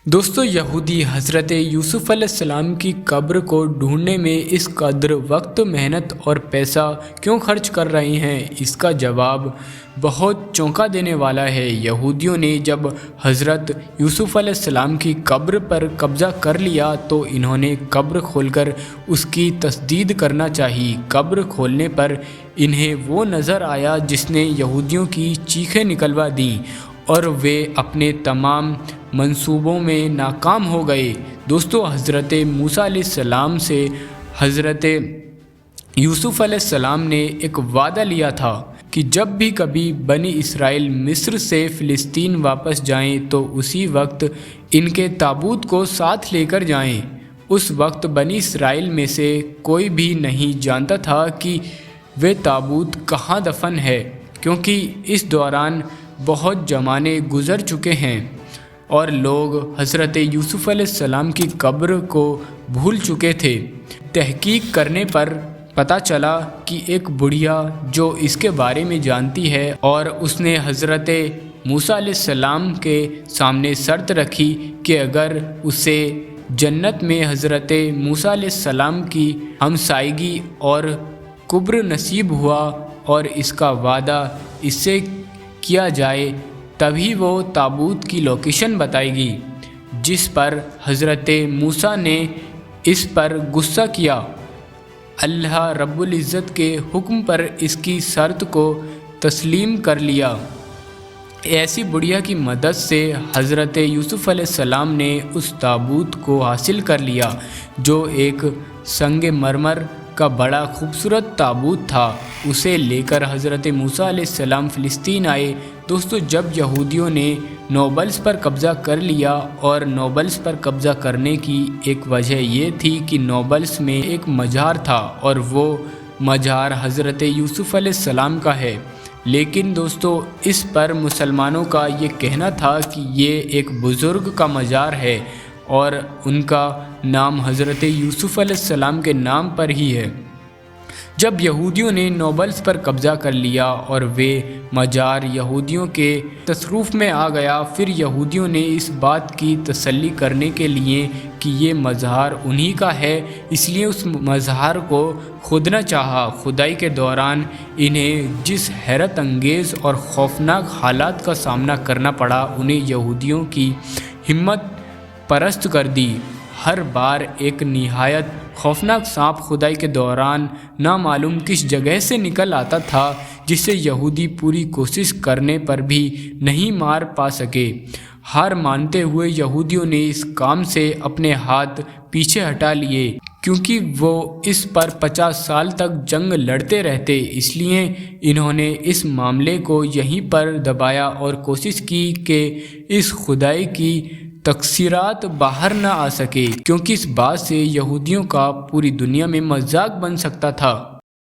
دوستو یہودی حضرت یوسف علیہ السلام کی قبر کو ڈھونڈنے میں اس قدر وقت، محنت اور پیسہ کیوں خرچ کر رہے ہیں؟ اس کا جواب بہت چونکا دینے والا ہے۔ یہودیوں نے جب حضرت یوسف علیہ السلام کی قبر پر قبضہ کر لیا تو انہوں نے قبر کھول کر اس کی تسدید کرنا چاہی۔ قبر کھولنے پر انہیں وہ نظر آیا جس نے یہودیوں کی چیخیں نکلوا دیں اور وہ اپنے تمام منصوبوں میں ناکام ہو گئے۔ دوستو حضرت موسیٰ علیہ السلام سے حضرت یوسف علیہ السلام نے ایک وعدہ لیا تھا کہ جب بھی کبھی بنی اسرائیل مصر سے فلسطین واپس جائیں تو اسی وقت ان کے تابوت کو ساتھ لے کر جائیں۔ اس وقت بنی اسرائیل میں سے کوئی بھی نہیں جانتا تھا کہ وہ تابوت کہاں دفن ہے، کیونکہ اس دوران بہت زمانے گزر چکے ہیں اور لوگ حضرت یوسف علیہ السلام کی قبر کو بھول چکے تھے۔ تحقیق کرنے پر پتہ چلا کہ ایک بڑھیا جو اس کے بارے میں جانتی ہے، اور اس نے حضرت موسیٰ علیہ السلام کے سامنے شرط رکھی کہ اگر اسے جنت میں حضرت موسیٰ علیہ السلام کی ہمسائیگی اور قبر نصیب ہوا اور اس کا وعدہ اس سے کیا جائے تبھی وہ تابوت کی لوکیشن بتائے گی، جس پر حضرت موسیٰ نے اس پر غصہ کیا۔ اللہ رب العزت کے حکم پر اس کی شرط کو تسلیم کر لیا۔ ایسی بڑھیا کی مدد سے حضرت یوسف علیہ السلام نے اس تابوت کو حاصل کر لیا، جو ایک سنگ مرمر کا بڑا خوبصورت تابوت تھا۔ اسے لے کر حضرت موسیٰ علیہ السلام فلسطین آئے۔ دوستو جب یہودیوں نے نوبلس پر قبضہ کر لیا، اور نوبلس پر قبضہ کرنے کی ایک وجہ یہ تھی کہ نوبلس میں ایک مزار تھا اور وہ مزار حضرت یوسف علیہ السلام کا ہے، لیکن دوستو اس پر مسلمانوں کا یہ کہنا تھا کہ یہ ایک بزرگ کا مزار ہے اور ان کا نام حضرت یوسف علیہ السلام کے نام پر ہی ہے۔ جب یہودیوں نے نوبلس پر قبضہ کر لیا اور وہ مزار یہودیوں کے تصرف میں آ گیا، پھر یہودیوں نے اس بات کی تسلی کرنے کے لیے کہ یہ مزار انہی کا ہے، اس لیے اس مزار کو کھودنا چاہا۔ کھدائی کے دوران انہیں جس حیرت انگیز اور خوفناک حالات کا سامنا کرنا پڑا، انہیں یہودیوں کی ہمت پرست کر دی۔ ہر بار ایک نہایت خوفناک سانپ کھدائی کے دوران نامعلوم کس جگہ سے نکل آتا تھا، جسے یہودی پوری کوشش کرنے پر بھی نہیں مار پا سکے۔ ہار مانتے ہوئے یہودیوں نے اس کام سے اپنے ہاتھ پیچھے ہٹا لیے، کیونکہ وہ اس پر 50 سال تک جنگ لڑتے رہتے، اس لیے انہوں نے اس معاملے کو یہیں پر دبایا اور کوشش کی کہ اس کھدائی کی تقصیرات باہر نہ آ سکے، کیونکہ اس بات سے یہودیوں کا پوری دنیا میں مذاق بن سکتا تھا۔